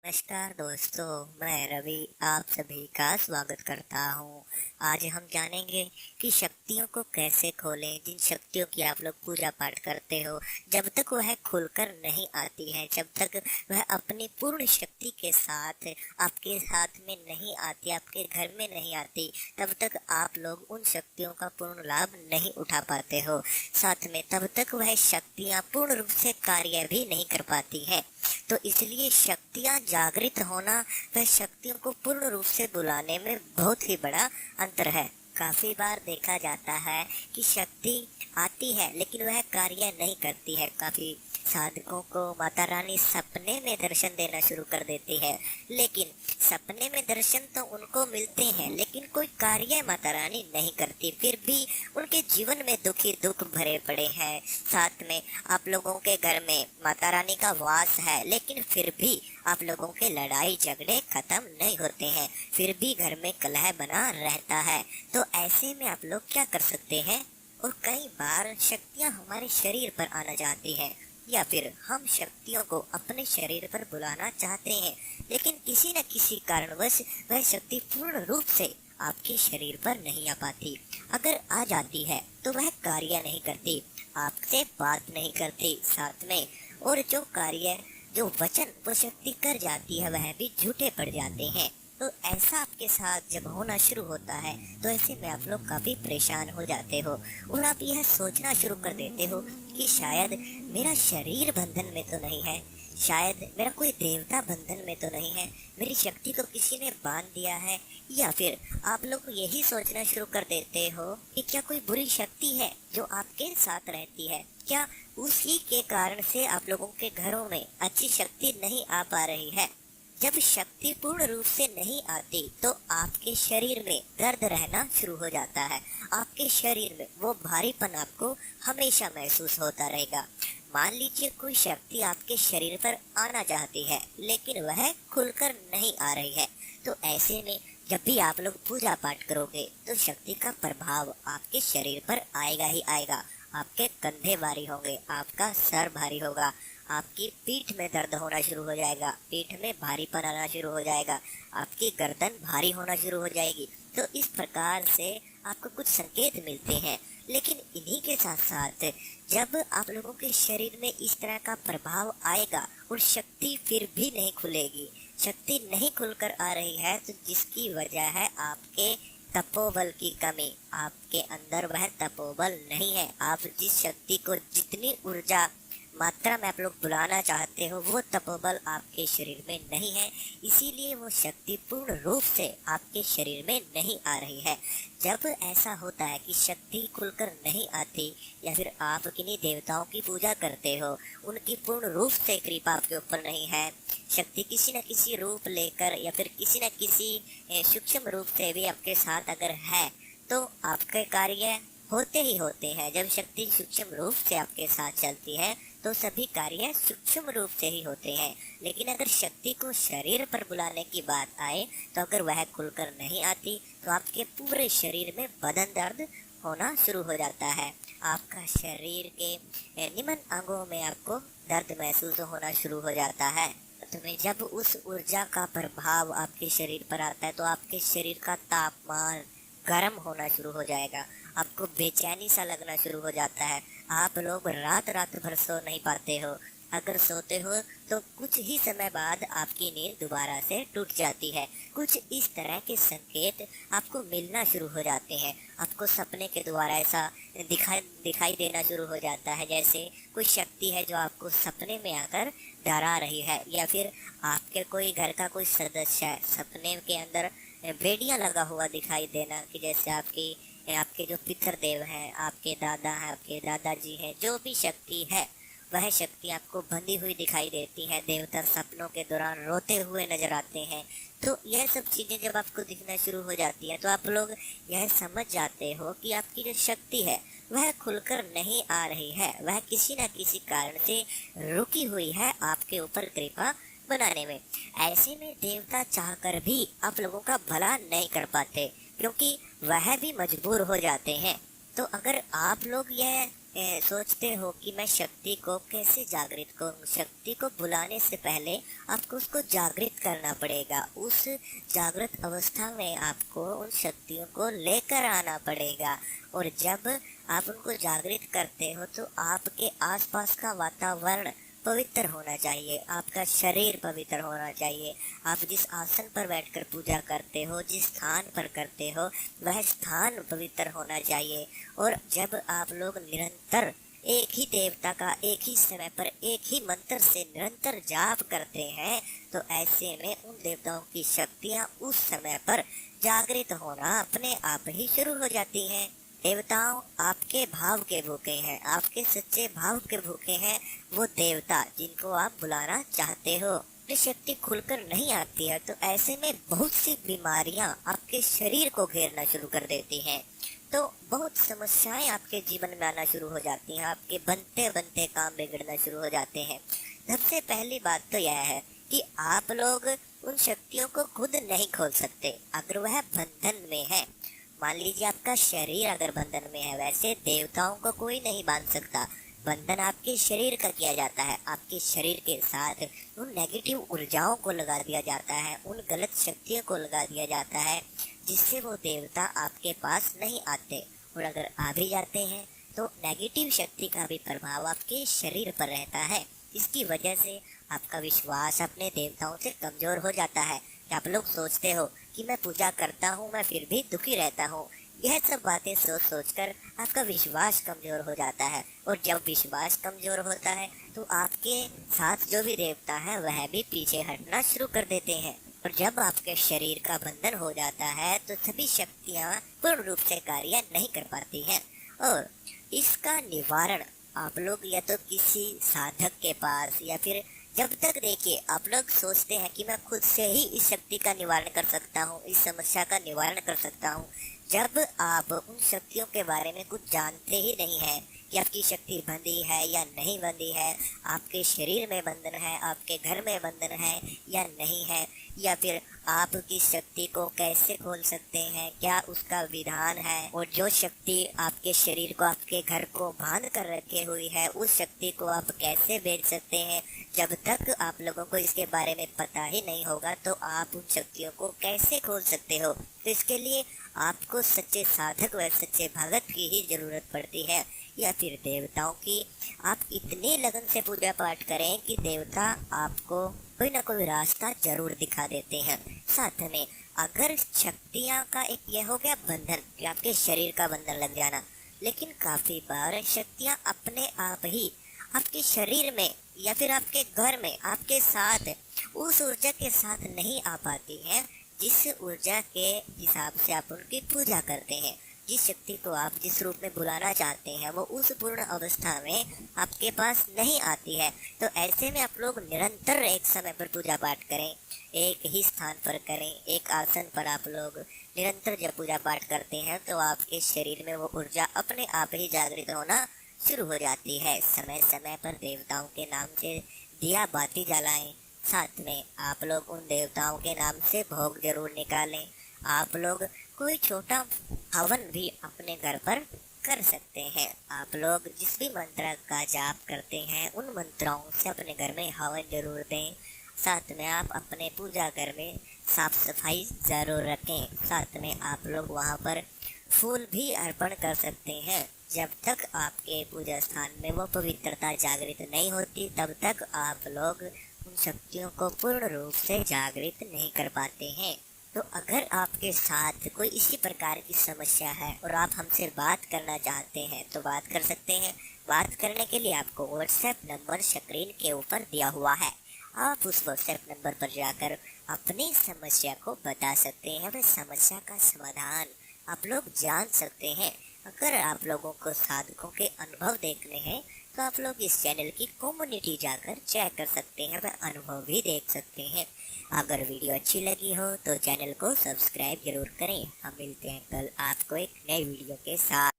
नमस्कार दोस्तों, मैं रवि आप सभी का स्वागत करता हूँ। आज हम जानेंगे कि शक्तियों को कैसे खोलें। जिन शक्तियों की आप लोग पूजा पाठ करते हो, जब तक वह खुलकर नहीं आती है, जब तक वह अपनी पूर्ण शक्ति के साथ आपके साथ में नहीं आती, आपके घर में नहीं आती, तब तक आप लोग उन शक्तियों का पूर्ण लाभ नहीं उठा पाते हो। साथ में तब तक वह शक्तियाँ पूर्ण रूप से कार्य भी नहीं कर पाती है। तो इसलिए शक्तियाँ जागृत होना व शक्तियों को पूर्ण रूप से बुलाने में बहुत ही बड़ा अंतर है। काफी बार देखा जाता है कि शक्ति आती है लेकिन वह कार्य नहीं करती है। काफी साधकों को माता रानी सपने में दर्शन देना शुरू कर देती है, लेकिन सपने में दर्शन तो उनको मिलते हैं लेकिन कोई कार्य माता रानी नहीं करती। फिर भी उनके जीवन में दुख ही दुख भरे पड़े हैं। साथ में आप लोगों के घर में माता रानी का वास है, लेकिन फिर भी आप लोगों के लड़ाई झगड़े खत्म नहीं होते हैं, फिर भी घर में कलह बना रहता है। तो ऐसे में आप लोग क्या कर सकते हैं? और कई बार शक्तियाँ हमारे शरीर पर आना चाहती है, या फिर हम शक्तियों को अपने शरीर पर बुलाना चाहते हैं, लेकिन किसी न किसी कारणवश वह शक्ति पूर्ण रूप से आपके शरीर पर नहीं आ पाती। अगर आ जाती है तो वह कार्य नहीं करती, आपसे बात नहीं करती साथ में, और जो कार्य जो वचन वो शक्ति कर जाती है वह भी झूठे पड़ जाते हैं। तो ऐसा आपके साथ जब होना शुरू होता है तो ऐसे में आप लोग काफी परेशान हो जाते हो और आप यह सोचना शुरू कर देते हो कि शायद मेरा शरीर बंधन में तो नहीं है, शायद मेरा कोई देवता बंधन में तो नहीं है, मेरी शक्ति को किसी ने बांध दिया है। या फिर आप लोग यही सोचना शुरू कर देते हो कि क्या कोई बुरी शक्ति है जो आपके साथ रहती है, क्या उसी के कारण से आप लोगों के घरों में अच्छी शक्ति नहीं आ पा रही है। जब शक्ति पूर्ण रूप से नहीं आती तो आपके शरीर में दर्द रहना शुरू हो जाता है, आपके शरीर में वो भारीपन आपको हमेशा महसूस होता रहेगा। मान लीजिए कोई शक्ति आपके शरीर पर आना चाहती है लेकिन वह खुलकर नहीं आ रही है, तो ऐसे में जब भी आप लोग पूजा पाठ करोगे तो शक्ति का प्रभाव आपके शरीर पर आएगा ही आएगा। आपके कंधे भारी होंगे, आपका सर भारी होगा, आपकी पीठ में दर्द होना शुरू हो जाएगा, पीठ में भारीपन आना शुरू हो जाएगा, आपकी गर्दन भारी होना शुरू हो जाएगी। तो इस प्रकार से आपको कुछ संकेत मिलते हैं। लेकिन इन्हीं के साथ साथ जब आप लोगों के शरीर में इस तरह का प्रभाव आएगा और शक्ति फिर भी नहीं खुलेगी, शक्ति नहीं खुलकर आ रही है, तो जिसकी वजह है आपके तपोबल की कमी। आपके अंदर वह तपोबल नहीं है। आप जिस शक्ति को जितनी ऊर्जा मात्रा में आप लोग बुलाना चाहते हो वो तपोबल आपके शरीर में नहीं है, इसीलिए वो शक्ति पूर्ण रूप से आपके शरीर में नहीं आ रही है। जब ऐसा होता है कि शक्ति खुलकर नहीं आती, या फिर आप किन्हीं देवताओं की पूजा करते हो, उनकी पूर्ण रूप से कृपा आपके ऊपर नहीं है, शक्ति किसी न किसी रूप लेकर या फिर किसी न किसी सूक्ष्म रूप से भी आपके साथ अगर है तो आपके कार्य होते ही होते हैं। जब शक्ति सूक्ष्म रूप से आपके साथ चलती है तो सभी कार्य सूक्ष्म रूप से ही होते हैं। लेकिन अगर शक्ति को शरीर पर बुलाने की बात आए तो अगर वह खुलकर नहीं आती तो आपके पूरे शरीर में बदन दर्द होना शुरू हो जाता है। आपका शरीर के निम्न अंगों में आपको दर्द महसूस होना शुरू हो जाता है। तो जब उस ऊर्जा का प्रभाव आपके शरीर पर आता है तो आपके शरीर का तापमान गर्म होना शुरू हो जाएगा, आपको बेचैनी सा लगना शुरू हो जाता है। आप लोग रात रात भर सो नहीं पाते हो, अगर सोते हो तो कुछ ही समय बाद आपकी नींद दोबारा से टूट जाती है। कुछ इस तरह के संकेत आपको मिलना शुरू हो जाते हैं। आपको सपने के द्वारा ऐसा दिखाई देना शुरू हो जाता है जैसे कोई शक्ति है जो आपको सपने में आकर डरा रही है, या फिर आपके कोई घर का कोई सदस्य है सपने के अंदर भेड़िया लगा हुआ दिखाई देना, कि जैसे आपके जो पितृदेव हैं, आपके दादा हैं, आपके दादाजी हैं, जो भी शक्ति है वह शक्ति आपको बंधी हुई दिखाई देती है। देवता सपनों के दौरान रोते हुए नजर आते हैं। तो यह सब चीजें जब आपको दिखना शुरू हो जाती है तो आप लोग यह समझ जाते हो कि आपकी जो शक्ति है वह खुलकर नहीं आ रही है, वह किसी न किसी कारण से रुकी हुई है आपके ऊपर कृपा बनाने में। ऐसे में देवता चाहकर भी आप लोगों का भला नहीं कर पाते, क्योंकि वह भी मजबूर हो जाते हैं। तो अगर आप लोग यह सोचते हो कि मैं शक्ति को कैसे जागृत करूं, शक्ति को बुलाने से पहले आपको उसको जागृत करना पड़ेगा। उस जागृत अवस्था में आपको उन शक्तियों को लेकर आना पड़ेगा। और जब आप उनको जागृत करते हो तो आपके आसपास का वातावरण पवित्र होना चाहिए, आपका शरीर पवित्र होना चाहिए। आप जिस आसन पर बैठकर पूजा करते हो, जिस स्थान पर करते हो, वह स्थान पवित्र होना चाहिए। और जब आप लोग निरंतर एक ही देवता का एक ही समय पर एक ही मंत्र से निरंतर जाप करते हैं तो ऐसे में उन देवताओं की शक्तियां उस समय पर जागृत होना अपने आप ही शुरू हो जाती हैं। देवताओं आपके भाव के भूखे हैं, आपके सच्चे भाव के भूखे हैं वो देवता जिनको आप बुलाना चाहते हो। शक्ति खुलकर नहीं आती है तो ऐसे में बहुत सी बीमारियां आपके शरीर को घेरना शुरू कर देती हैं। तो बहुत समस्याएं आपके जीवन में आना शुरू हो जाती हैं, आपके बनते बनते काम बिगड़ना शुरू हो जाते हैं। सबसे पहली बात तो यह है कि आप लोग उन शक्तियों को खुद नहीं खोल सकते अगर वह बंधन में है। मान लीजिए आपका शरीर अगर बंधन में है, वैसे देवताओं को कोई नहीं बांध सकता, बंधन आपके शरीर का किया जाता है। आपके शरीर के साथ उन नेगेटिव ऊर्जाओं को लगा दिया जाता है, उन गलत शक्तियों को लगा दिया जाता है जिससे वो देवता आपके पास नहीं आते। और अगर आ भी जाते हैं तो नेगेटिव शक्ति का भी प्रभाव आपके शरीर पर रहता है। इसकी वजह से आपका विश्वास अपने देवताओं से कमजोर हो जाता है। आप लोग सोचते हो कि मैं पूजा करता हूँ, मैं फिर भी दुखी रहता हूँ। यह सब बातें सोच सोच कर आपका विश्वास कमजोर हो जाता है। और जब विश्वास कमजोर होता है तो आपके साथ जो भी देवता है वह भी पीछे हटना शुरू कर देते हैं। और जब आपके शरीर का बंधन हो जाता है तो सभी शक्तियाँ पूर्ण रूप से कार्य नहीं कर पाती हैं। और इसका निवारण आप लोग या तो किसी साधक के पास या फिर जब तक देखिए आप लोग सोचते हैं कि मैं खुद से ही इस शक्ति का निवारण कर सकता हूँ, इस समस्या का निवारण कर सकता हूँ, जब आप उन शक्तियों के बारे में कुछ जानते ही नहीं है कि आपकी शक्ति बंधी है या नहीं बंधी है, आपके शरीर में बंधन है, आपके घर में बंधन है या नहीं है, या फिर आप किस शक्ति को कैसे खोल सकते हैं, क्या उसका विधान है, और जो शक्ति आपके शरीर को आपके घर को बांध कर रखे हुई है उस शक्ति को आप कैसे बेच सकते हैं। जब तक आप लोगों को इसके बारे में पता ही नहीं होगा तो आप उन शक्तियों को कैसे खोल सकते हो। तो इसके लिए आपको सच्चे साधक व सच्चे भगत की ही जरूरत पड़ती है, या फिर देवताओं की। आप इतने लगन से पूजा पाठ करें कि देवता आपको कोई ना कोई रास्ता जरूर दिखा देते हैं। साथ में अगर शक्तियाँ का एक यह हो गया बंधन कि आपके शरीर का बंधन लग जाना, लेकिन काफी बार शक्तियाँ अपने आप ही आपके शरीर में या फिर आपके घर में आपके साथ उस ऊर्जा के साथ नहीं आ पाती हैं जिस ऊर्जा के हिसाब से आप उनकी पूजा करते हैं। जिस शक्ति को आप जिस रूप में बुलाना चाहते हैं वो उस पूर्ण अवस्था में आपके पास नहीं आती है। तो ऐसे में आप लोग निरंतर एक समय पर पूजा पाठ करें, एक ही स्थान पर करें, एक आसन पर आप लोग निरंतर जब पूजा पाठ करते हैं तो आपके शरीर में वो ऊर्जा अपने आप ही जागृत होना शुरू हो जाती है। समय समय पर देवताओं के नाम से दिया बाती जलाएं, साथ में आप लोग उन देवताओं के नाम से भोग जरूर निकालें। आप लोग कोई छोटा हवन भी अपने घर पर कर सकते हैं। आप लोग जिस भी मंत्र का जाप करते हैं उन मंत्रों से अपने घर में हवन जरूर दें। साथ में आप अपने पूजा घर में साफ सफाई जरूर रखें। साथ में आप लोग वहाँ पर फूल भी अर्पण कर सकते हैं। जब तक आपके पूजा स्थान में वो पवित्रता जागृत नहीं होती तब तक आप लोग उन शक्तियों को पूर्ण रूप से जागृत नहीं कर पाते हैं। तो अगर आपके साथ कोई इसी प्रकार की समस्या है और आप हमसे बात करना चाहते हैं तो बात कर सकते हैं। बात करने के लिए आपको व्हाट्सएप नंबर स्क्रीन के ऊपर दिया हुआ है, आप उस व्हाट्सएप नंबर पर जाकर अपनी समस्या को बता सकते हैं। वह समस्या का समाधान आप लोग जान सकते हैं। अगर आप लोगों को साधकों के अनुभव देखने हैं तो आप लोग इस चैनल की कम्युनिटी जाकर चेक कर सकते हैं, वह अनुभव भी देख सकते हैं। अगर वीडियो अच्छी लगी हो तो चैनल को सब्सक्राइब जरूर करें। हम मिलते हैं कल आपको एक नए वीडियो के साथ।